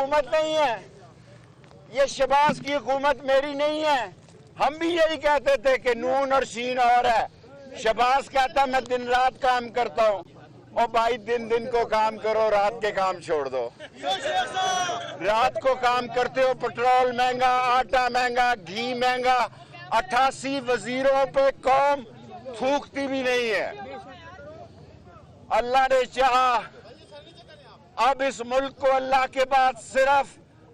हुकूमत नहीं है, ये शहबाज की हुकूमत मेरी नहीं है। हम भी यही कहते थे कि नून और शीन और है। शहबाज कहता मैं दिन रात काम करता हूँ, और भाई दिन दिन को काम करो, रात के काम छोड़ दो। रात को काम करते हो, पेट्रोल महंगा, आटा महंगा, घी महंगा, 88 वजीरों पे कौम थूकती भी नहीं है। अल्लाह ने चाहा अब इस मुल्क को अल्लाह के बाद सिर्फ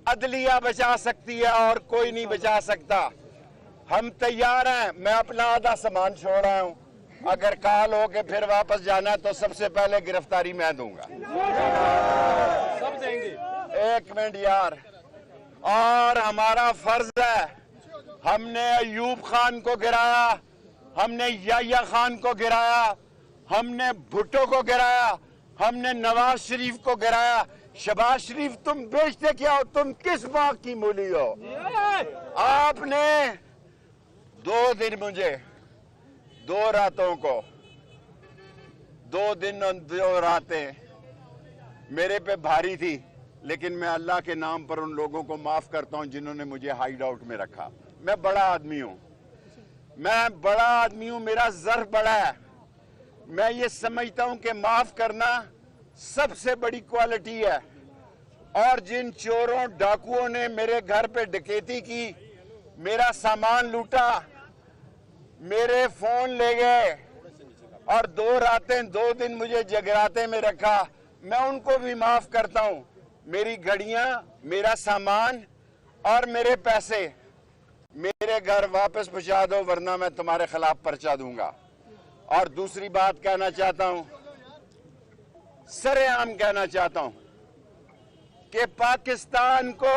अदलिया बचा सकती है और कोई नहीं बचा सकता। हम तैयार हैं, मैं अपना आधा सामान छोड़ रहा हूं, अगर काल हो के फिर वापस जाना है तो सबसे पहले गिरफ्तारी मैं दूंगा। सब देंगे। एक मिनट यार, और हमारा फर्ज है, हमने अयूब खान को गिराया, हमने याह्या खान को गिराया, हमने भुट्टो को गिराया, हमने नवाज शरीफ को गिराया। शहबाज शरीफ तुम बेचते क्या हो? तुम किस बाग की मूली हो? आपने 2 दिन मुझे 2 रातों को 2 दिन और 2 रातें मेरे पे भारी थी, लेकिन मैं अल्लाह के नाम पर उन लोगों को माफ करता हूं जिन्होंने मुझे हाइड आउट में रखा। मैं बड़ा आदमी हूं, मैं बड़ा आदमी हूं, मेरा ज़र्फ बड़ा है। मैं ये समझता हूं कि माफ करना सबसे बड़ी क्वालिटी है। और जिन चोरों डाकुओं ने मेरे घर पे डकैती की, मेरा सामान लूटा, मेरे फोन ले गए और 2 रातें 2 दिन मुझे जगराते में रखा, मैं उनको भी माफ करता हूं। मेरी घड़ियां, मेरा सामान और मेरे पैसे मेरे घर वापस पहुंचा दो, वरना मैं तुम्हारे खिलाफ पर्चा दूंगा। और दूसरी बात कहना चाहता हूं, सरेआम कहना चाहता हूं कि पाकिस्तान को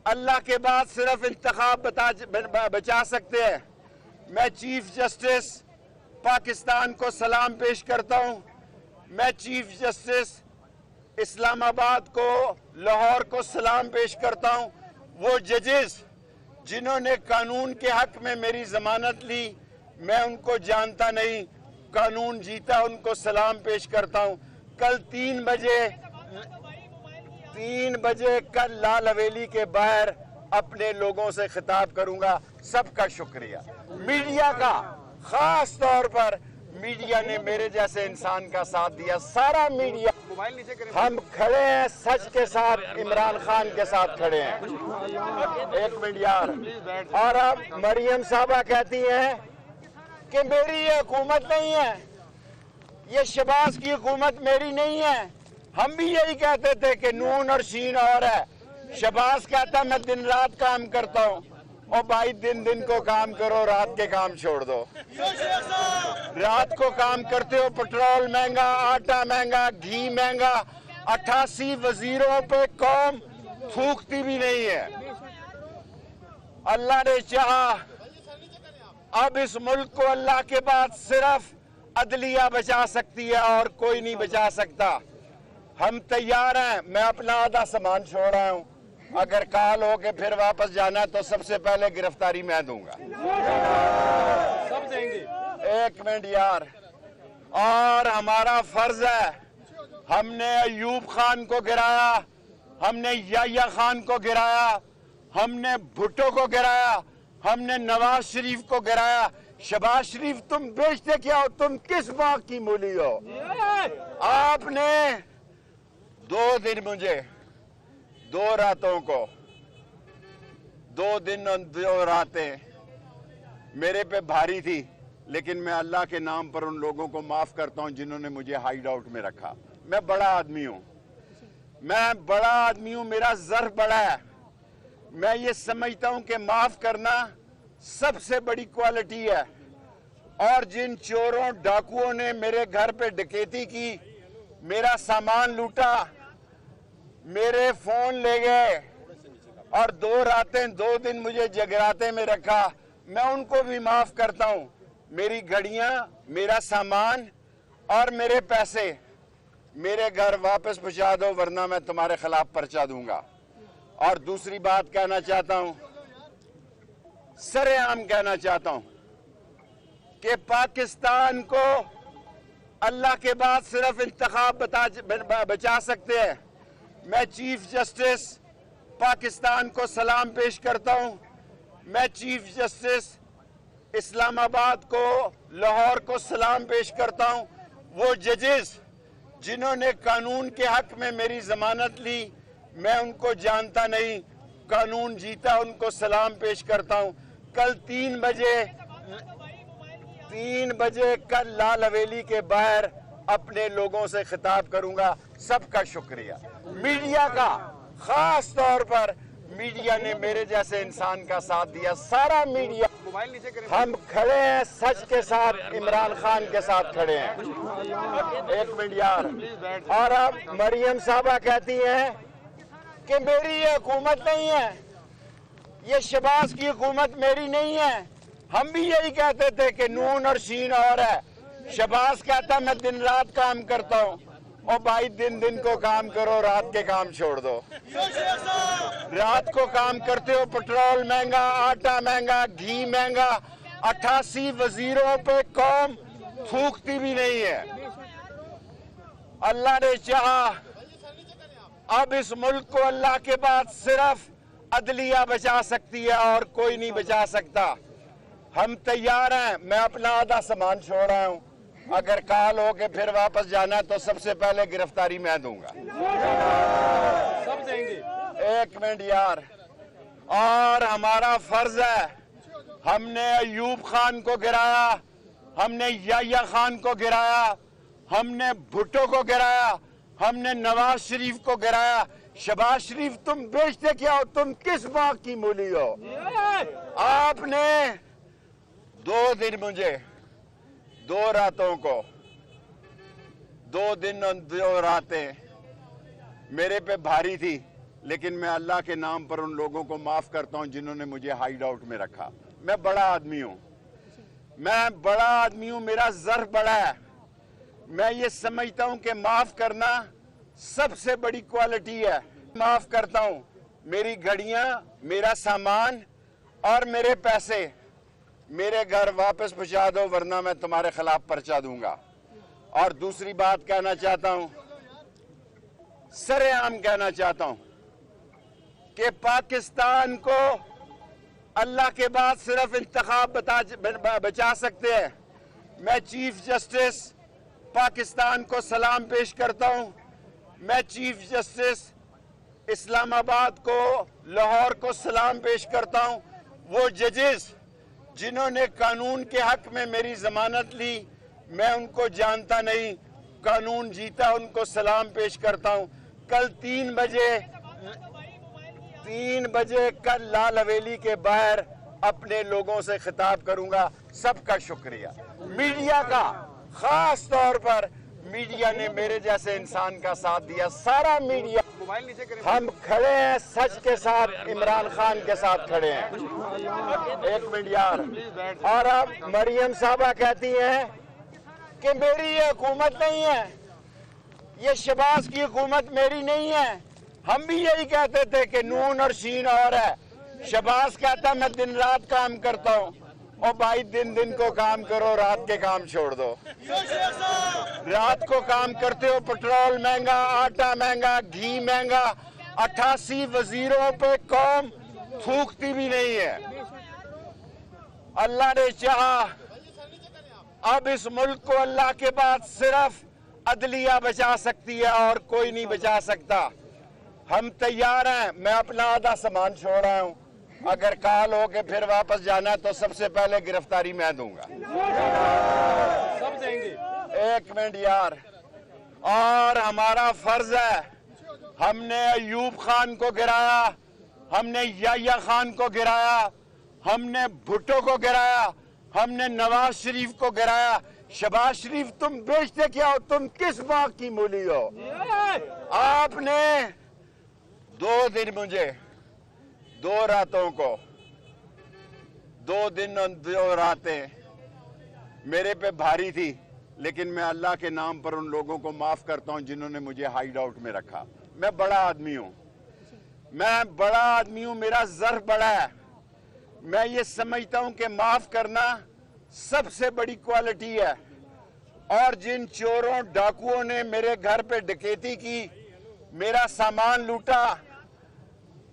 अल्लाह के बाद सिर्फ इंतखाब बचा सकते हैं। मैं चीफ जस्टिस पाकिस्तान को सलाम पेश करता हूं। मैं चीफ जस्टिस इस्लामाबाद को, लाहौर को सलाम पेश करता हूं। वो जजेस जिन्होंने कानून के हक में मेरी जमानत ली, मैं उनको जानता नहीं, कानून जीता, उनको सलाम पेश करता हूं। कल 3 बजे कल लाल हवेली के बाहर अपने लोगों से खिताब करूंगा। सबका शुक्रिया, मीडिया का, खास तौर पर मीडिया ने मेरे जैसे इंसान का साथ दिया। सारा मीडिया, हम खड़े हैं सच के साथ, इमरान खान के साथ खड़े हैं। एक मिनट यार, और अब मरियम साहबा कहती हैं कि मेरी ये हुकूमत नहीं है, ये शहबाज की हुकूमत मेरी नहीं है। हम भी यही कहते थे कि नून और शीन और है। शहबाज कहता मैं दिन रात काम करता हूं, और भाई दिन दिन को काम करो, रात के काम छोड़ दो। रात को काम करते हो, पेट्रोल महंगा, आटा महंगा, घी महंगा, 88 वजीरों पे कौम थूकती भी नहीं है। अल्लाह ने चाहा अब इस मुल्क को अल्लाह के बाद सिर्फ अदलिया बचा सकती है और कोई नहीं बचा सकता। हम तैयार हैं, मैं अपना आधा सामान छोड़ रहा हूं, अगर काल हो के फिर वापस जाना है तो सबसे पहले गिरफ्तारी मैं दूंगा। सब देंगे। एक मिनट यार, और हमारा फर्ज है, हमने अयूब खान को गिराया, हमने याह्या खान को गिराया, हमने भुट्टो को गिराया, हमने नवाज शरीफ को गिराया। शहबाज शरीफ तुम बेचते क्या हो? तुम किस बाग की मूली हो? आपने 2 दिन मुझे 2 रातों को 2 दिन और 2 रातें मेरे पे भारी थी, लेकिन मैं अल्लाह के नाम पर उन लोगों को माफ करता हूं जिन्होंने मुझे हाइड आउट में रखा। मैं बड़ा आदमी हूं, मैं बड़ा आदमी हूं, मेरा ज़र्फ बड़ा है। मैं ये समझता हूं कि माफ करना सबसे बड़ी क्वालिटी है। और जिन चोरों डाकुओं ने मेरे घर पे डकैती की, मेरा सामान लूटा, मेरे फोन ले गए और 2 रातें 2 दिन मुझे जगराते में रखा, मैं उनको भी माफ करता हूं। मेरी घड़ियां, मेरा सामान और मेरे पैसे मेरे घर वापस पहुंचा दो, वरना मैं तुम्हारे खिलाफ पर्चा दूंगा। और दूसरी बात कहना चाहता हूं, सरेआम कहना चाहता हूं कि पाकिस्तान को अल्लाह के बाद सिर्फ इंतखाब बचा सकते हैं। मैं चीफ जस्टिस पाकिस्तान को सलाम पेश करता हूं। मैं चीफ जस्टिस इस्लामाबाद को, लाहौर को सलाम पेश करता हूं। वो जजेस जिन्होंने कानून के हक में मेरी जमानत ली, मैं उनको जानता नहीं, कानून जीता, उनको सलाम पेश करता हूं। कल 3 बजे कल लाल हवेली के बाहर अपने लोगों से खिताब करूंगा। सबका शुक्रिया। मीडिया का, खास तौर पर मीडिया ने मेरे जैसे इंसान का साथ दिया। सारा मीडिया, हम खड़े हैं सच के साथ, इमरान खान के साथ खड़े हैं। एक मिनट यार। और अब मरियम साहबा कहती हैं कि मेरी ये हुकूमत नहीं है, ये शहबाज की हुकूमत मेरी नहीं है। हम भी यही कहते थे कि नून और शीन और है। शहबाज कहता मैं दिन रात काम करता हूँ। और भाई दिन को काम करो, रात के काम छोड़ दो। रात को काम करते हो, पेट्रोल महंगा, आटा महंगा, घी महंगा। 88 वजीरों पे कौम थूकती भी नहीं है। अल्लाह ने चाहा, अब इस मुल्क को अल्लाह के बाद सिर्फ अदलिया बचा सकती है और कोई नहीं बचा सकता। हम तैयार हैं। मैं अपना आधा सामान छोड़ रहा हूं। अगर काल हो के फिर वापस जाना तो सबसे पहले गिरफ्तारी मैं दूंगा। सब देंगे। एक मिनट यार। और हमारा फर्ज है, हमने अयूब खान को गिराया, हमने याह्या खान को गिराया, हमने भुट्टो को गिराया, हमने नवाज शरीफ को गिराया। शहबाज शरीफ तुम बेचते क्या हो? तुम किस बात की मूली हो? आपने 2 दिन मुझे, 2 रातों को, 2 दिन और 2 रातें मेरे पे भारी थी, लेकिन मैं अल्लाह के नाम पर उन लोगों को माफ करता हूं जिन्होंने मुझे हाइड आउट में रखा। मैं बड़ा आदमी हूं, मैं बड़ा आदमी हूं, मेरा ज़र्फ बड़ा है। मैं ये समझता हूं कि माफ करना सबसे बड़ी क्वालिटी है। माफ करता हूं। मेरी घड़ियां, मेरा सामान और मेरे पैसे मेरे घर वापस पहुंचा दो, वरना मैं तुम्हारे खिलाफ पर्चा दूंगा। और दूसरी बात कहना चाहता हूं, सरेआम कहना चाहता हूं कि पाकिस्तान को अल्लाह के बाद सिर्फ इंतखाब बचा सकते हैं। मैं चीफ जस्टिस पाकिस्तान को सलाम पेश करता हूं। मैं चीफ जस्टिस इस्लामाबाद को, लाहौर को सलाम पेश करता हूं। वो जजेस जिन्होंने कानून के हक में मेरी जमानत ली, मैं उनको जानता नहीं, कानून जीता, उनको सलाम पेश करता हूं। कल 3 बजे कल लाल हवेली के बाहर अपने लोगों से खिताब करूंगा। सबका शुक्रिया। मीडिया का, खास तौर पर मीडिया ने मेरे जैसे इंसान का साथ दिया। सारा मीडिया, हम खड़े हैं सच के साथ, इमरान खान के साथ खड़े हैं। एक मिनट यार। और अब मरियम साहबा कहती हैं कि मेरी ये हुकूमत नहीं है, ये शहबाज की हुकूमत मेरी नहीं है। हम भी यही कहते थे कि नून और शीन और है। शहबाज कहता मैं दिन रात काम करता हूँ। और भाई दिन को काम करो, रात के काम छोड़ दो। रात को काम करते हो, पेट्रोल महंगा, आटा महंगा, घी महंगा। 88 वजीरों पे कौम थूकती भी नहीं है। अल्लाह ने चाहा, अब इस मुल्क को अल्लाह के बाद सिर्फ अदलिया बचा सकती है और कोई नहीं बचा सकता। हम तैयार हैं। मैं अपना आधा सामान छोड़ रहा हूं। अगर काल हो के फिर वापस जाना तो सबसे पहले गिरफ्तारी मैं दूंगा। सब देंगे। एक मिनट यार। और हमारा फर्ज है, हमने अयूब खान को गिराया, हमने याह्या खान को गिराया, हमने भुट्टो को गिराया, हमने नवाज शरीफ को गिराया। शहबाज शरीफ तुम बेचते क्या हो? तुम किस बात की मूली हो? आपने 2 दिन मुझे, 2 रातों को, 2 दिन और 2 रातें मेरे पे भारी थी, लेकिन मैं अल्लाह के नाम पर उन लोगों को माफ करता हूं जिन्होंने मुझे हाइड आउट में रखा। मैं बड़ा आदमी हूं, मैं बड़ा आदमी हूं, मेरा ज़र्फ बड़ा है। मैं ये समझता हूं कि माफ करना सबसे बड़ी क्वालिटी है। और जिन चोरों डाकुओं ने मेरे घर पे डकैती की, मेरा सामान लूटा,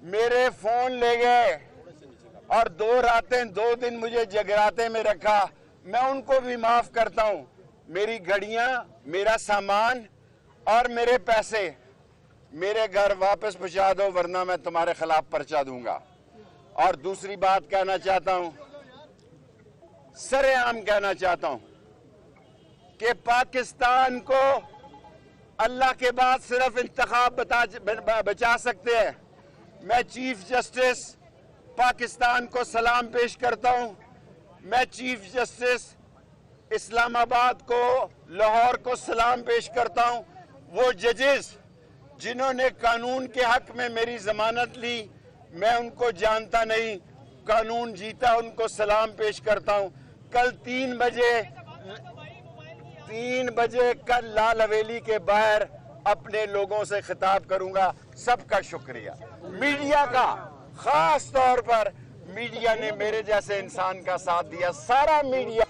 मेरे फोन ले गए और 2 रातें 2 दिन मुझे जगराते में रखा। मैं उनको भी माफ करता हूं। मेरी घड़ियां, मेरा सामान और मेरे पैसे मेरे घर वापस पहुंचा दो, वरना मैं तुम्हारे खिलाफ पर्चा दूंगा। और दूसरी बात कहना चाहता हूं, सरेआम कहना चाहता हूं कि पाकिस्तान को अल्लाह के बाद सिर्फ इंतखाब बचा सकते हैं। मैं चीफ जस्टिस पाकिस्तान को सलाम पेश करता हूं। मैं चीफ जस्टिस इस्लामाबाद को, लाहौर को सलाम पेश करता हूं। वो जजेस जिन्होंने कानून के हक में मेरी जमानत ली, मैं उनको जानता नहीं, कानून जीता, उनको सलाम पेश करता हूं। कल 3 बजे कल लाल हवेली के बाहर अपने लोगों से खिताब करूंगा। सबका शुक्रिया। मीडिया का, खास तौर पर मीडिया ने मेरे जैसे इंसान का साथ दिया। सारा मीडिया,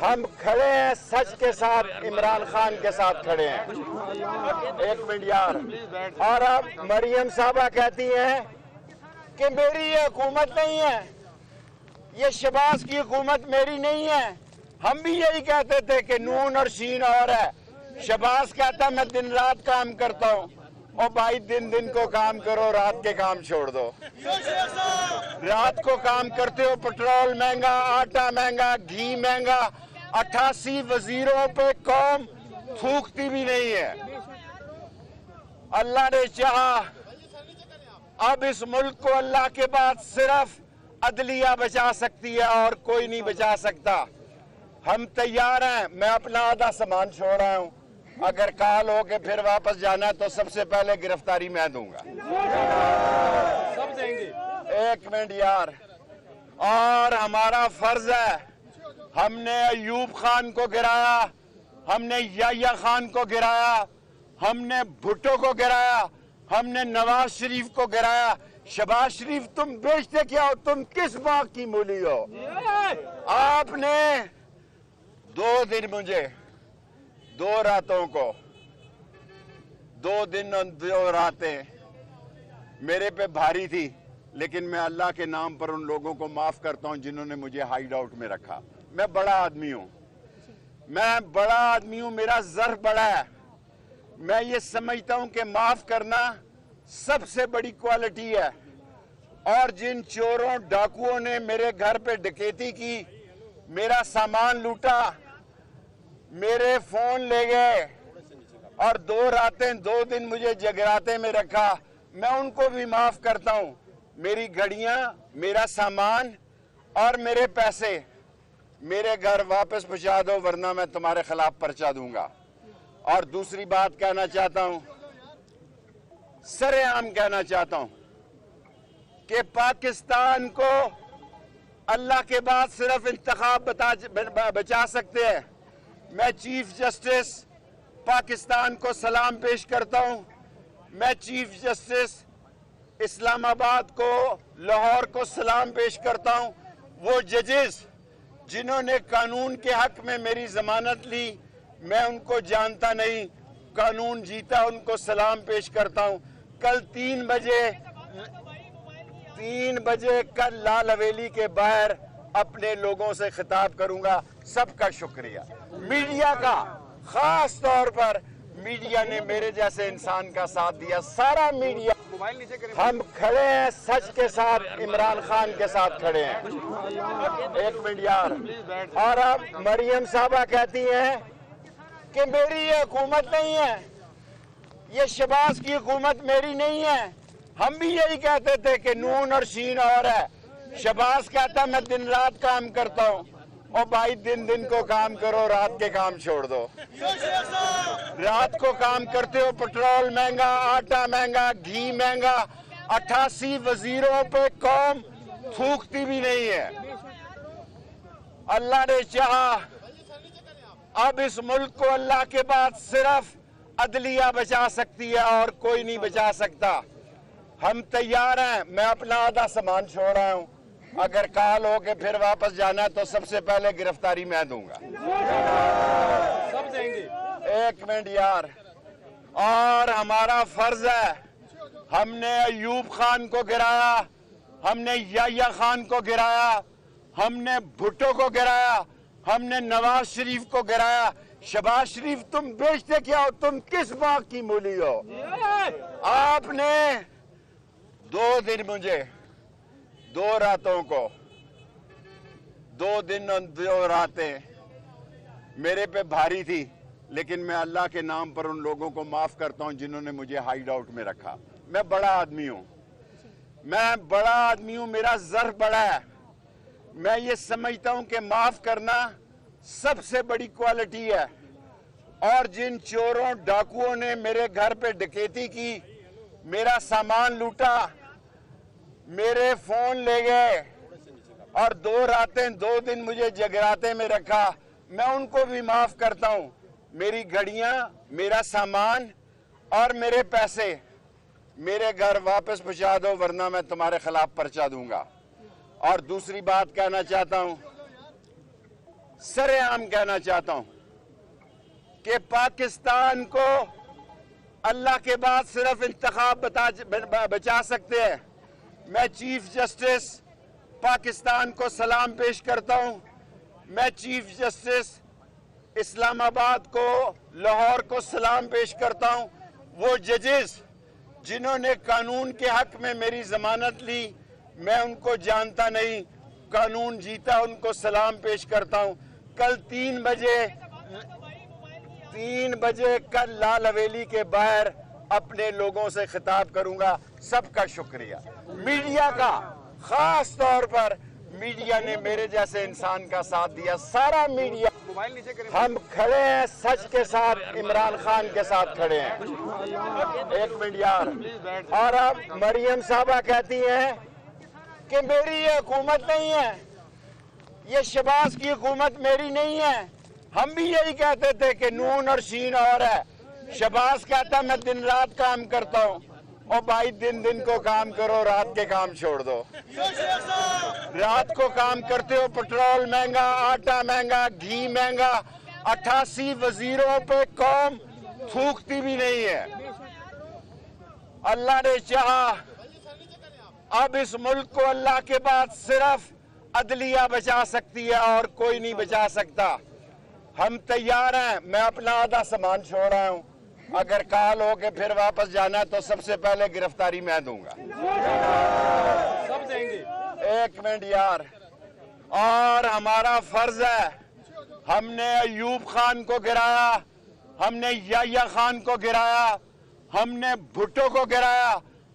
हम खड़े हैं सच के साथ, इमरान खान के साथ खड़े हैं। 1 मिनट यार। और अब मरियम साहबा कहती हैं कि मेरी ये हुकूमत नहीं है, ये शहबाज की हुकूमत मेरी नहीं है। हम भी यही कहते थे कि नून और शीन और है। शहबाज कहता मैं दिन रात काम करता हूँ। और भाई दिन को काम करो, रात के काम छोड़ दो। रात को काम करते हो, पेट्रोल महंगा, आटा महंगा, घी महंगा। 88 वजीरों पे कौम थूकती भी नहीं है। अल्लाह ने चाहा, अब इस मुल्क को अल्लाह के बाद सिर्फ अदलिया बचा सकती है और कोई नहीं बचा सकता। हम तैयार हैं। मैं अपना आधा सामान छोड़ रहा हूं। अगर काल हो के फिर वापस जाना है तो सबसे पहले गिरफ्तारी मैं दूंगा। सब देंगे। 1 मिनट यार। और हमारा फर्ज है, हमने अयूब खान को गिराया, हमने याह्या खान को गिराया, हमने भुट्टो को गिराया, हमने नवाज शरीफ को गिराया। शहबाज शरीफ तुम बेचते क्या हो? तुम किस बात की मूली हो? आपने 2 दिन मुझे, 2 रातों को, 2 दिन और 2 रातें मेरे पे भारी थी, लेकिन मैं अल्लाह के नाम पर उन लोगों को माफ करता हूं जिन्होंने मुझे हाइड आउट में रखा। मैं बड़ा आदमी हूं, मैं बड़ा आदमी हूं, मेरा ज़र्फ बड़ा है। मैं ये समझता हूं कि माफ करना सबसे बड़ी क्वालिटी है। और जिन चोरों डाकुओं ने मेरे घर पे डकैती की, मेरा सामान लूटा, मेरे फोन ले गए और 2 रातें 2 दिन मुझे जगराते में रखा, मैं उनको भी माफ करता हूं। मेरी घड़ियां, मेरा सामान और मेरे पैसे मेरे घर वापस पहुंचा दो, वरना मैं तुम्हारे खिलाफ पर्चा दूंगा। और दूसरी बात कहना चाहता हूं, सरेआम कहना चाहता हूं कि पाकिस्तान को अल्लाह के बाद सिर्फ इंतखाब बचा सकते हैं। मैं चीफ जस्टिस पाकिस्तान को सलाम पेश करता हूं। मैं चीफ जस्टिस इस्लामाबाद को, लाहौर को सलाम पेश करता हूं। वो जजेस जिन्होंने कानून के हक में मेरी जमानत ली, मैं उनको जानता नहीं, कानून जीता, उनको सलाम पेश करता हूं। कल 3 बजे कल लाल हवेली के बाहर अपने लोगों से खिताब करूंगा। सबका शुक्रिया। मीडिया का, खास तौर पर मीडिया ने मेरे जैसे इंसान का साथ दिया। सारा मीडिया, हम खड़े हैं सच के साथ, इमरान खान के साथ खड़े हैं। 1 मिनट यार। और अब मरियम साहबा कहती हैं कि मेरी ये हुकूमत नहीं है, ये शहबाज की हुकूमत मेरी नहीं है। हम भी यही कहते थे कि नून और शीन और है। शहबाज कहता मैं दिन रात काम करता हूं। और भाई दिन को काम करो, रात के काम छोड़ दो। रात को काम करते हो, पेट्रोल महंगा, आटा महंगा, घी महंगा। 88 वजीरों पे कौम थूकती भी नहीं है। अल्लाह ने चाहा, अब इस मुल्क को अल्लाह के बाद सिर्फ अदलिया बचा सकती है और कोई नहीं बचा सकता। हम तैयार हैं। मैं अपना आधा सामान छोड़ रहा हूं। अगर काल हो के फिर वापस जाना है तो सबसे पहले गिरफ्तारी मैं दूंगा। सब देंगे। 1 मिनट यार। اور ہمارا فرض ہے ہم نے ایوب خان کو گرایا, ہم نے یحییٰ خان کو گرایا, ہم نے بھٹو کو گرایا, ہم نے نواز شریف کو گرایا. شہباز شریف تم بیچتے کیا ہو؟ تم کس باغ کی مولی ہو؟ آپ نے 2 دن مجھے 2 راتوں کو 2 دن اور 2 راتیں میرے پہ بھاری تھی, لیکن میں اللہ کے نام پر ان لوگوں کو معاف کرتا ہوں جنہوں نے مجھے ہائیڈ آؤٹ میں رکھا. میں بڑا آدمی ہوں, میرا ذر بڑا ہے. میں یہ سمجھتا ہوں کہ معاف کرنا سب سے بڑی کوالٹی ہے. اور جن چوروں ڈاکوؤں نے میرے گھر پہ ڈکیتی کی, میرا سامان لوٹا, میرے فون لے گئے اور 2 راتیں 2 دن مجھے جگراتے میں رکھا, میں ان کو بھی معاف کرتا ہوں. میری گھڑیاں, میرا سامان اور میرے پیسے میرے گھر واپس پہنچا دو, ورنہ میں تمہارے خلاف پرچہ دوں گا. اور دوسری بات کہنا چاہتا ہوں, سرِ عام کہنا چاہتا ہوں کہ پاکستان کو اللہ کے بعد صرف انتخاب بچا سکتے ہیں. میں چیف جسٹس پاکستان کو سلام پیش کرتا ہوں. میں چیف جسٹس اسلام آباد کو, لاہور کو سلام پیش کرتا ہوں. وہ ججز جنہوں نے قانون کے حق میں میری ضمانت لی, میں ان کو جانتا نہیں, قانون جیتا, ان کو سلام پیش کرتا ہوں. کل 3 بجے کل لال حویلی کے باہر اپنے لوگوں سے خطاب کروں گا. سب کا شکریہ. میڈیا کا, خاص طور پر میڈیا نے میرے جیسے انسان کا ساتھ دیا. سارا میڈیا, ہم کھڑے ہیں سچ کے ساتھ, عمران خان کے ساتھ کھڑے ہیں. 1 منٹ یار. اور اب مریم صاحبہ کہتی ہیں کہ میری یہ حکومت نہیں ہے, یہ شہباز کی حکومت میری نہیں ہے. ہم بھی یہی کہتے تھے کہ نون اور شین اور ہے. شہباز کہتا میں دن رات کام کرتا ہوں. اور بھائی دن کو کام کرو, رات کے کام چھوڑ دو. رات کو کام کرتے ہو, پٹرول مہنگا, آٹا مہنگا, گھی مہنگا. 88 وزیروں پہ قوم تھوکتی بھی نہیں ہے. اللہ نے چاہا اب اس ملک کو اللہ کے بعد صرف عدلیہ بچا سکتی ہے اور کوئی نہیں بچا سکتا. ہم تیار ہیں. میں اپنا آدھا سامان چھوڑ رہا ہوں. اگر کال ہو کے پھر واپس جانا ہے تو سب سے پہلے گرفتاری میں دوں گا. سب دیں گے. 1 منٹ یار. اور ہمارا فرض ہے ہم نے ایوب خان کو گرایا, ہم نے یحییٰ خان کو گرایا, ہم نے بھٹو کو گرایا,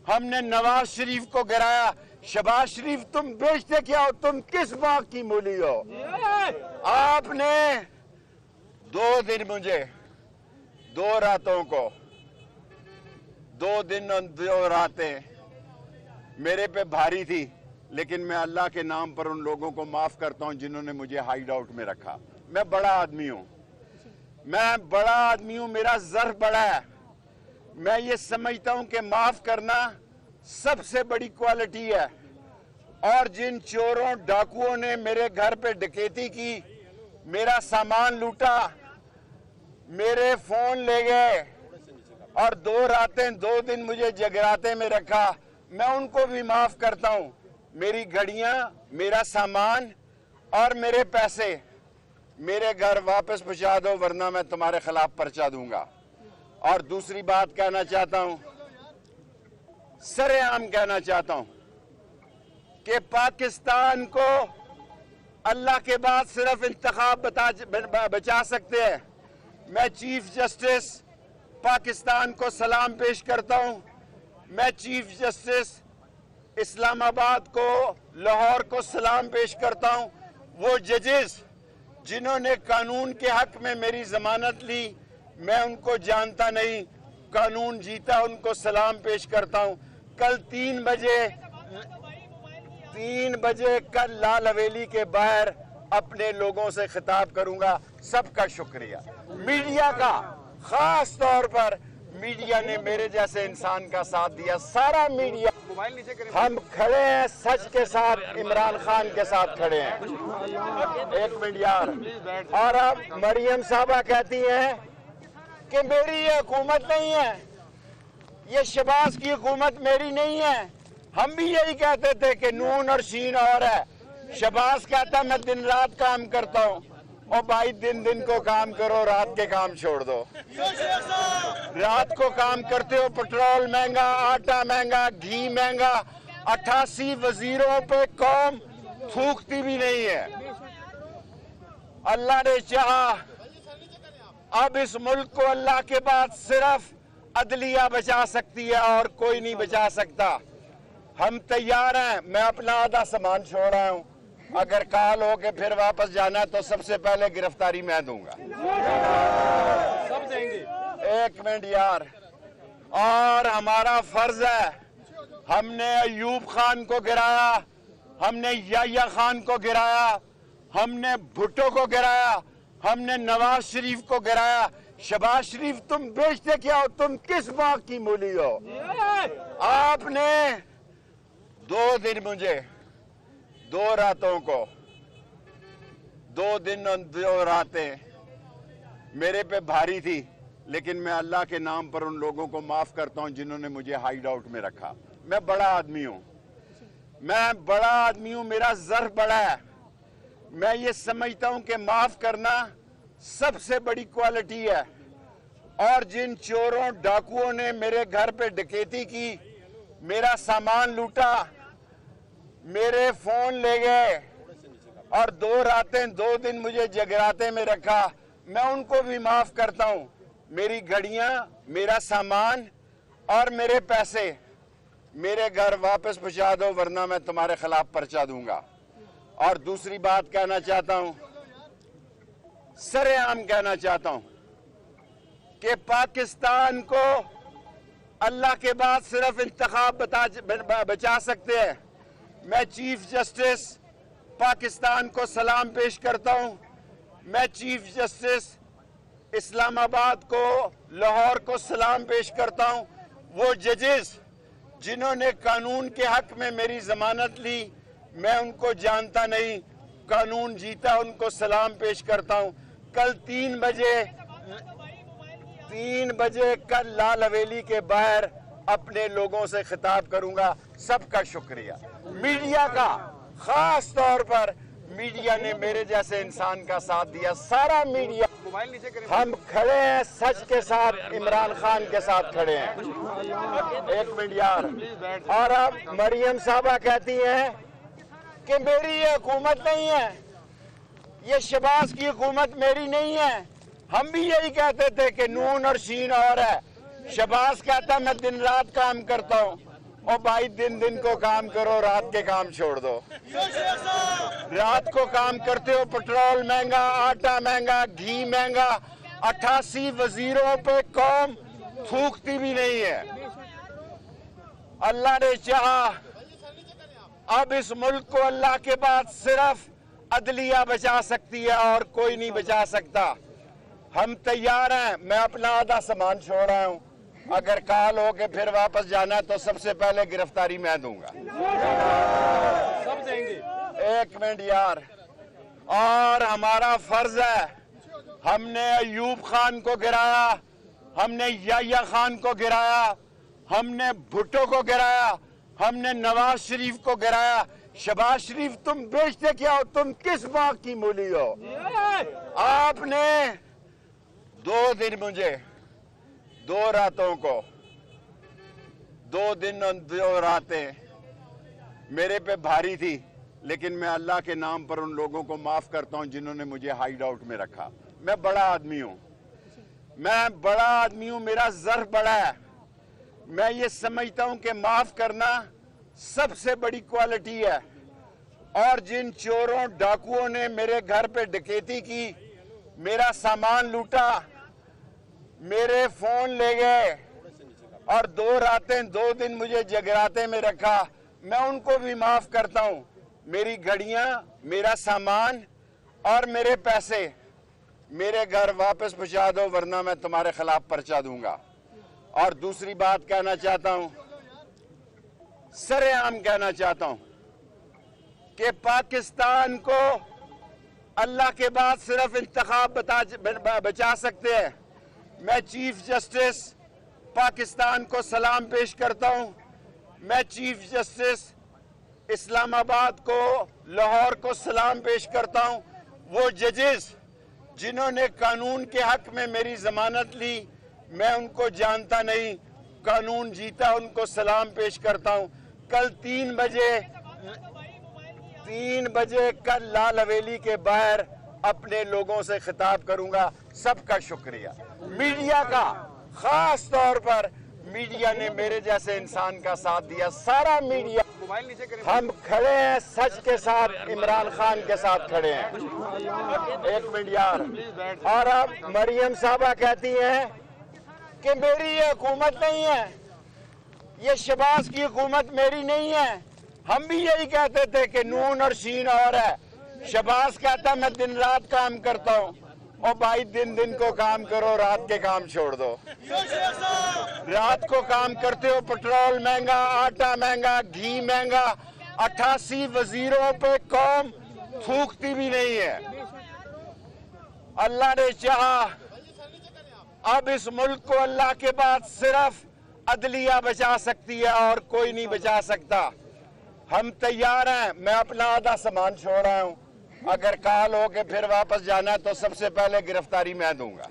ہم نے نواز شریف کو گرایا. شہباز شریف تم بیچتے کیا ہو؟ تم کس باغ کی مولی ہو؟ آپ نے 2 دن مجھے 2 راتوں کو 2 دن اور 2 راتیں میرے پہ بھاری تھی, لیکن میں اللہ کے نام پر ان لوگوں کو معاف کرتا ہوں جنہوں نے مجھے ہائیڈ آؤٹ میں رکھا. میں بڑا آدمی ہوں, میرا ذر بڑا ہے. میں یہ سمجھتا ہوں کہ معاف کرنا سب سے بڑی کوالٹی ہے. اور جن چوروں ڈاکوؤں نے میرے گھر پہ ڈکیتی کی, میرا سامان لوٹا, میرے فون لے گئے اور 2 راتیں 2 دن مجھے جگراتے میں رکھا, میں ان کو بھی معاف کرتا ہوں. میری گھڑیاں, میرا سامان اور میرے پیسے میرے گھر واپس پہنچا دو, ورنہ میں تمہارے خلاف پرچہ دوں گا. اور دوسری بات کہنا چاہتا ہوں, سرِ عام کہنا چاہتا ہوں کہ پاکستان کو اللہ کے بعد صرف انتخاب بچا سکتے ہیں. میں چیف جسٹس پاکستان کو سلام پیش کرتا ہوں. میں چیف جسٹس اسلام آباد کو, لاہور کو سلام پیش کرتا ہوں. وہ ججز جنہوں نے قانون کے حق میں میری ضمانت لی, میں ان کو جانتا نہیں, قانون جیتا, ان کو سلام پیش کرتا ہوں. کل 3 بجے کل لال حویلی کے باہر اپنے لوگوں سے خطاب کروں گا. سب کا شکریہ. میڈیا کا, خاص طور پر میڈیا نے میرے جیسے انسان کا ساتھ دیا. سارا میڈیا, ہم کھڑے ہیں سچ کے ساتھ, عمران خان کے ساتھ کھڑے ہیں. 1 منٹ یار. اور اب مریم صاحبہ کہتی ہیں کہ میری یہ حکومت نہیں ہے, یہ شہباز کی حکومت میری نہیں ہے. ہم بھی یہی کہتے تھے کہ نون اور شین اور ہے. شہباز کہتا میں دن رات کام کرتا ہوں, اور بھائی دن کو کام کرو, رات کے کام چھوڑ دو. رات کو کام کرتے ہو, پٹرول مہنگا, آٹا مہنگا, گھی مہنگا, 88 وزیروں پہ قوم تھوکتی بھی نہیں ہے. اللہ نے چاہا اب اس ملک کو اللہ کے بعد صرف عدلیہ بچا سکتی ہے اور کوئی نہیں بچا سکتا. ہم تیار ہیں, میں اپنا آدھا سامان چھوڑ رہا ہوں, اگر کال ہو کے پھر واپس جانا ہے تو سب سے پہلے گرفتاری میں دوں گا. سب دیں گے. ایک منٹ یار, اور ہمارا فرض ہے, ہم نے ایوب خان کو گرایا, ہم نے یحییٰ خان کو گرایا, ہم نے بھٹو کو گرایا, ہم نے نواز شریف کو گرایا. شہباز شریف تم بیچتے کیا ہو, تم کس باغ کی مولی ہو؟ آپ نے 2 دن مجھے 2 راتوں کو 2 دن اور 2 راتیں میرے پہ بھاری تھی, لیکن میں اللہ کے نام پر ان لوگوں کو معاف کرتا ہوں جنہوں نے مجھے ہائیڈ آؤٹ میں رکھا. میں بڑا آدمی ہوں, میرا ظرف بڑا ہے. میں یہ سمجھتا ہوں کہ معاف کرنا سب سے بڑی کوالٹی ہے. اور جن چوروں ڈاکوؤں نے میرے گھر پہ ڈکیتی کی, میرا سامان لوٹا, میرے فون لے گئے, اور 2 راتیں 2 دن مجھے جگراتے میں رکھا, میں ان کو بھی معاف کرتا ہوں. میری گھڑیاں, میرا سامان اور میرے پیسے میرے گھر واپس پہنچا دو, ورنہ میں تمہارے خلاف پرچہ دوں گا. اور دوسری بات کہنا چاہتا ہوں, سرِ عام کہنا چاہتا ہوں کہ پاکستان کو اللہ کے بعد صرف انتخاب بچا سکتے ہیں. میں چیف جسٹس پاکستان کو سلام پیش کرتا ہوں. میں چیف جسٹس اسلام آباد کو, لاہور کو سلام پیش کرتا ہوں. وہ ججز جنہوں نے قانون کے حق میں میری ضمانت لی, میں ان کو جانتا نہیں, قانون جیتا, ان کو سلام پیش کرتا ہوں. کل 3 بجے کل لال حویلی کے باہر اپنے لوگوں سے خطاب کروں گا. سب کا شکریہ. میڈیا کا, خاص طور پر میڈیا نے میرے جیسے انسان کا ساتھ دیا. سارا میڈیا, ہم کھڑے ہیں سچ کے ساتھ, عمران خان کے ساتھ کھڑے ہیں. ایک منٹ یار. اور اب مریم صاحبہ کہتی ہیں کہ میری یہ حکومت نہیں ہے, یہ شہباز کی حکومت میری نہیں ہے. ہم بھی یہی کہتے تھے کہ نون اور شین اور ہے. شہباز کہتا میں دن رات کام کرتا ہوں, اور بھائی دن کو کام کرو, رات کے کام چھوڑ دو. رات کو کام کرتے ہو, پٹرول مہنگا, آٹا مہنگا, گھی مہنگا, 88 وزیروں پہ قوم تھوکتی بھی نہیں ہے. اللہ نے چاہا اب اس ملک کو اللہ کے بعد صرف عدلیہ بچا سکتی ہے اور کوئی نہیں بچا سکتا. ہم تیار ہیں, میں اپنا آدھا سامان چھوڑ رہا ہوں, اگر کال ہو کے پھر واپس جانا ہے تو سب سے پہلے گرفتاری میں دوں گا. سب دیں گے. ایک منٹ یار. اور ہمارا فرض ہے, ہم نے ایوب خان کو گرایا, ہم نے یحییٰ خان کو گرایا, ہم نے بھٹو کو گرایا, ہم نے نواز شریف کو گرایا. شہباز شریف تم بیچتے کیا ہو, تم کس باغ کی مولی ہو؟ آپ نے 2 دن مجھے 2 راتوں کو 2 دن اور 2 راتیں میرے پہ بھاری تھی, لیکن میں اللہ کے نام پر ان لوگوں کو معاف کرتا ہوں جنہوں نے مجھے ہائیڈ آؤٹ میں رکھا. میں بڑا آدمی ہوں, میرا ظرف بڑا ہے. میں یہ سمجھتا ہوں کہ معاف کرنا سب سے بڑی کوالٹی ہے. اور جن چوروں ڈاکوؤں نے میرے گھر پہ ڈکیتی کی, میرا سامان لوٹا, میرے فون لے گئے, اور 2 راتیں 2 دن مجھے جگراتے میں رکھا, میں ان کو بھی معاف کرتا ہوں. میری گھڑیاں, میرا سامان اور میرے پیسے میرے گھر واپس پہنچا دو, ورنہ میں تمہارے خلاف پرچہ دوں گا. اور دوسری بات کہنا چاہتا ہوں, سرِ عام کہنا چاہتا ہوں کہ پاکستان کو اللہ کے بعد صرف انتخاب بچا سکتے ہیں. मैं चीफ जस्टिस पाकिस्तान को सलाम पेश करता हूं। मैं चीफ जस्टिस इस्लामाबाद को, लाहौर को सलाम पेश करता हूं। वो जजेस जिन्होंने कानून के हक में मेरी जमानत ली, मैं उनको जानता नहीं, कानून जीता, उनको सलाम पेश करता हूं। कल 3 बजे कल लाल हवेली के बाहर अपने लोगों से खिताब करूंगा। सबका शुक्रिया। मीडिया का, खास तौर पर मीडिया ने मेरे जैसे इंसान का साथ दिया। सारा मीडिया, हम खड़े हैं सच के साथ, इमरान खान के साथ खड़े हैं। एक मिनट यार। और अब मरियम साहबा कहती हैं कि मेरी ये हुकूमत नहीं है, ये शहबाज की हुकूमत मेरी नहीं है। हम भी यही कहते थे कि नून और शीन और है। शहबाज कहता मैं दिन रात काम करता हूँ। और भाई दिन को काम करो, रात के काम छोड़ दो। रात को काम करते हो, पेट्रोल महंगा, आटा महंगा, घी महंगा। 88 वजीरों पे कौम थूकती भी नहीं है। अल्लाह ने चाहा, अब इस मुल्क को अल्लाह के बाद सिर्फ अदलिया बचा सकती है और कोई नहीं बचा सकता। हम तैयार हैं। मैं अपना आधा सामान छोड़ रहा हूं। अगर काल हो के फिर वापस जाना है तो सबसे पहले गिरफ्तारी मैं दूंगा।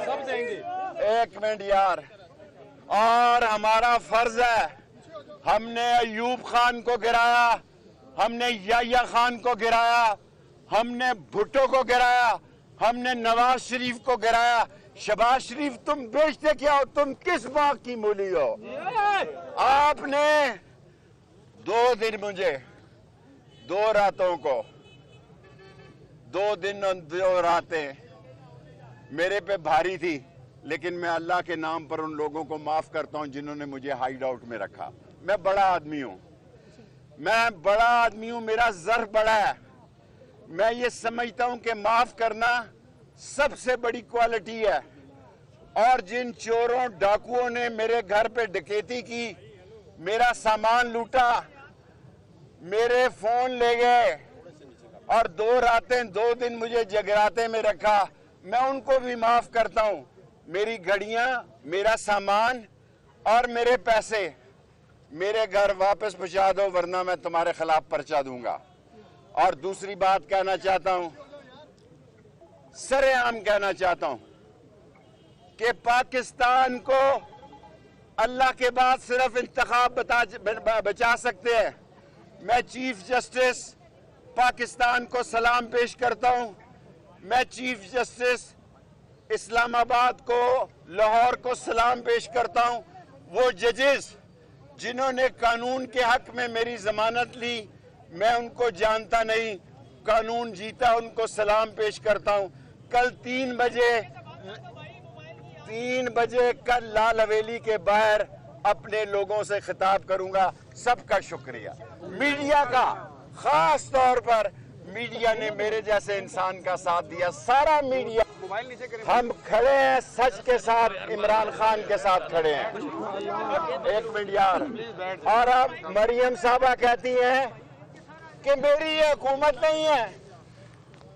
सब देंगे। एक मिनट यार। और हमारा फर्ज है, हमने अयूब खान को गिराया, हमने याह्या खान को गिराया, हमने भुट्टो को गिराया, हमने नवाज शरीफ को गिराया। शहबाज शरीफ तुम बेचते क्या हो? तुम किस बात की मूली हो? आपने 2 दिन मुझे, 2 रातों को, 2 दिन और 2 रातें मेरे पे भारी थी, लेकिन मैं अल्लाह के नाम पर उन लोगों को माफ करता हूं जिन्होंने मुझे हाइड आउट में रखा। मैं बड़ा आदमी हूं, मैं बड़ा आदमी हूं, मेरा ज़र्फ बड़ा है। मैं ये समझता हूं कि माफ करना सबसे बड़ी क्वालिटी है। और जिन चोरों डाकुओं ने मेरे घर पे डकैती की, मेरा सामान लूटा, मेरे फोन ले गए और 2 रातें 2 दिन मुझे जगराते में रखा, मैं उनको भी माफ करता हूं। मेरी घड़ियां, मेरा सामान और मेरे पैसे मेरे घर वापस पहुंचा दो, वरना मैं तुम्हारे खिलाफ पर्चा दूंगा। और दूसरी बात कहना चाहता हूं, सरेआम कहना चाहता हूं कि पाकिस्तान को अल्लाह के बाद सिर्फ इंतखाब बचा सकते हैं। मैं चीफ जस्टिस पाकिस्तान को सलाम पेश करता हूं। मैं चीफ जस्टिस इस्लामाबाद को, लाहौर को सलाम पेश करता हूं। वो जजेस जिन्होंने कानून के हक में मेरी जमानत ली, मैं उनको जानता नहीं, कानून जीता, उनको सलाम पेश करता हूं। कल 3 बजे कल लाल हवेली के बाहर अपने लोगों से खिताब करूंगा। सबका शुक्रिया। मीडिया का, खास तौर पर मीडिया ने मेरे जैसे इंसान का साथ दिया। सारा मीडिया, हम खड़े हैं सच के साथ, इमरान खान के साथ खड़े हैं। एक मिनट यार। और अब मरियम साहबा कहती हैं कि मेरी ये हुकूमत नहीं है,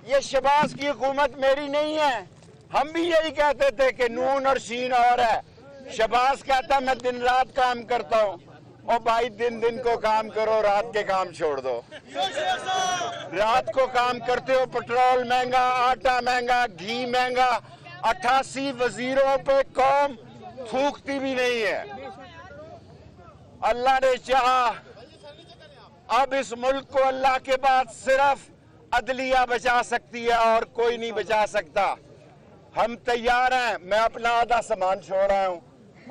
ये शहबाज की हुकूमत मेरी नहीं है। हम भी यही कहते थे कि नून और शीन और है। शहबाज कहता मैं दिन रात काम करता हूं। और भाई दिन को काम करो, रात के काम छोड़ दो। रात को काम करते हो, पेट्रोल महंगा, आटा महंगा, घी महंगा। 88 वजीरों पे कौम थूकती भी नहीं है। अल्लाह ने चाहा, अब इस मुल्क को अल्लाह के बाद सिर्फ अदलिया बचा सकती है और कोई नहीं बचा सकता। हम तैयार हैं। मैं अपना आधा सामान छोड़ रहा हूं।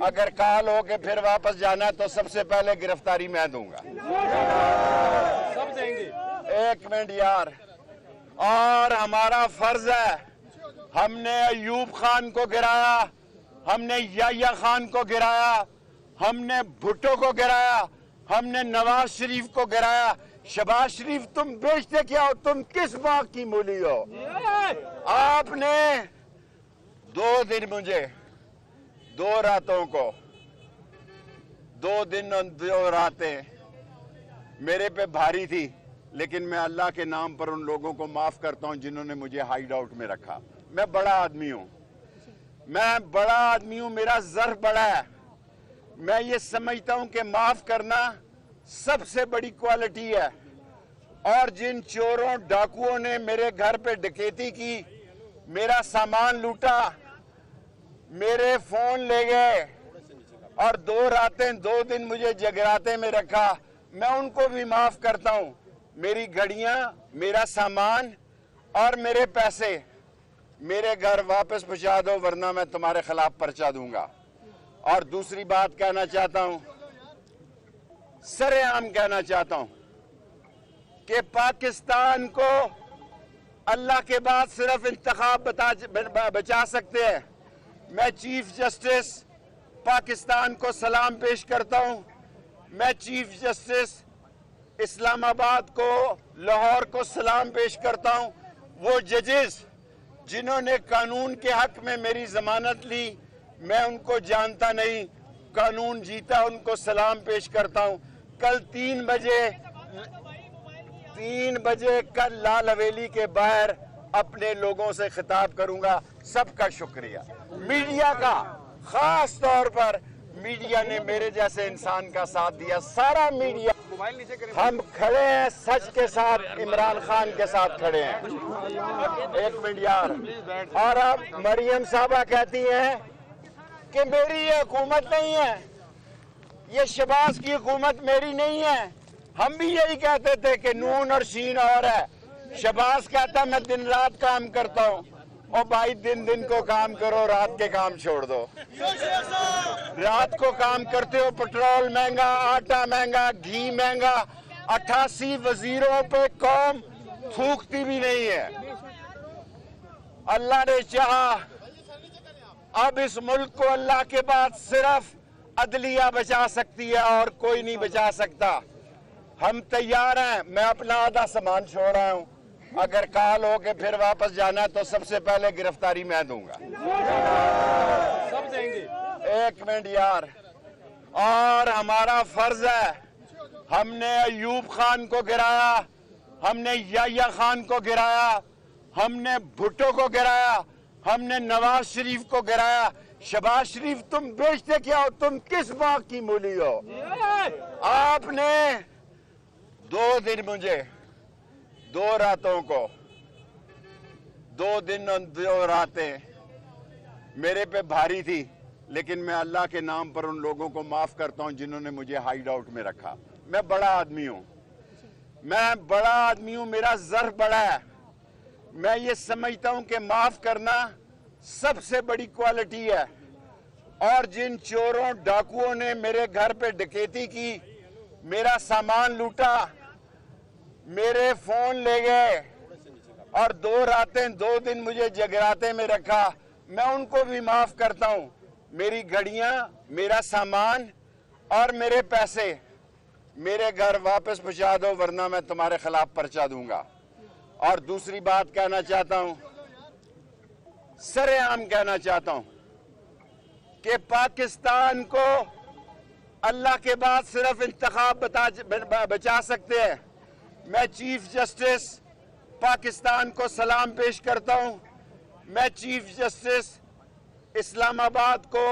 अगर काल हो के फिर वापस जाना है तो सबसे पहले गिरफ्तारी मैं दूंगा। सब देंगे। एक मिनट यार। और हमारा फर्ज है, हमने अयूब खान को गिराया, हमने याह्या खान को गिराया, हमने भुट्टो को गिराया, हमने नवाज शरीफ को गिराया। शहबाज शरीफ तुम बेचते क्या हो? तुम किस बात की मूली हो? आपने 2 दिन मुझे, 2 रातों को, 2 दिन और 2 रातें मेरे पे भारी थी, लेकिन मैं अल्लाह के नाम पर उन लोगों को माफ करता हूं जिन्होंने मुझे हाइड आउट में रखा। मैं बड़ा आदमी हूं, میں بڑا آدمی ہوں, میرا ظرف بڑا ہے. میں یہ سمجھتا ہوں کہ معاف کرنا سب سے بڑی کوالٹی ہے. اور جن چوروں ڈاکوؤں نے میرے گھر پہ ڈکیتی کی, میرا سامان لوٹا, میرے فون لے گئے اور 2 راتیں 2 دن مجھے جگراتے میں رکھا, میں ان کو بھی معاف کرتا ہوں. میری گھڑیاں, میرا سامان اور میرے پیسے میرے گھر واپس پہنچا دو, ورنہ میں تمہارے خلاف پرچہ دوں گا. اور دوسری بات کہنا چاہتا ہوں, سرِ عام کہنا چاہتا ہوں کہ پاکستان کو اللہ کے بعد صرف انتخاب بچا سکتے ہیں. میں چیف جسٹس پاکستان کو سلام پیش کرتا ہوں. میں چیف جسٹس اسلام آباد کو, لاہور کو سلام پیش کرتا ہوں. وہ ججز جنہوں نے قانون کے حق میں میری ضمانت لی, میں ان کو جانتا نہیں, قانون جیتا, ان کو سلام پیش کرتا ہوں. کل 3 بجے کل لال حویلی کے باہر اپنے لوگوں سے خطاب کروں گا. سب کا شکریہ. میڈیا کا, خاص طور پر میڈیا نے میرے جیسے انسان کا ساتھ دیا. سارا میڈیا, ہم کھڑے ہیں سچ کے ساتھ, عمران خان کے ساتھ کھڑے ہیں. 1 منٹ یار. اور اب مریم صاحبہ کہتی ہیں کہ میری یہ حکومت نہیں ہے, یہ شہباز کی حکومت میری نہیں ہے. ہم بھی یہی کہتے تھے کہ نون اور شین اور ہے. شہباز کہتا میں دن رات کام کرتا ہوں. اور بھائی دن کو کام کرو, رات کے کام چھوڑ دو. رات کو کام کرتے ہو, پٹرول مہنگا, آٹا مہنگا, گھی مہنگا. 88 وزیروں پہ قوم تھوکتی بھی نہیں ہے. اللہ نے چاہا اب اس ملک کو اللہ کے بعد صرف عدلیہ بچا سکتی ہے اور کوئی نہیں بچا سکتا. ہم تیار ہیں. میں اپنا آدھا سامان چھوڑ رہا ہوں. اگر کال ہو کے پھر واپس جانا ہے تو سب سے پہلے گرفتاری میں دوں گا. سب دیں گے. 1 منٹ یار. اور ہمارا فرض ہے, ہم نے ایوب خان کو گرایا, ہم نے یحییٰ خان کو گرایا, ہم نے بھٹو کو گرایا, ہم نے نواز شریف کو گرایا. شہباز شریف تم بیچتے کیا ہو؟ تم کس باغ کی مولی ہو؟ آپ نے 2 دن مجھے 2 راتوں کو 2 دن اور 2 راتیں میرے پہ بھاری تھی, لیکن میں اللہ کے نام پر ان لوگوں کو معاف کرتا ہوں جنہوں نے مجھے ہائیڈ آؤٹ میں رکھا. میں بڑا آدمی ہوں, میرا ظرف بڑا ہے. میں یہ سمجھتا ہوں کہ معاف کرنا سب سے بڑی کوالٹی ہے. اور جن چوروں ڈاکوؤں نے میرے گھر پہ ڈکیتی کی, میرا سامان لوٹا, میرے فون لے گئے اور 2 راتیں 2 دن مجھے جگراتے میں رکھا, میں ان کو بھی معاف کرتا ہوں. میری گھڑیاں, میرا سامان اور میرے پیسے میرے گھر واپس پہنچا دو, ورنہ میں تمہارے خلاف پرچہ دوں گا. اور دوسری بات کہنا چاہتا ہوں, سرِ عام کہنا چاہتا ہوں کہ پاکستان کو اللہ کے بعد صرف انتخاب بچا سکتے ہیں. میں چیف جسٹس پاکستان کو سلام پیش کرتا ہوں. میں چیف جسٹس اسلام آباد کو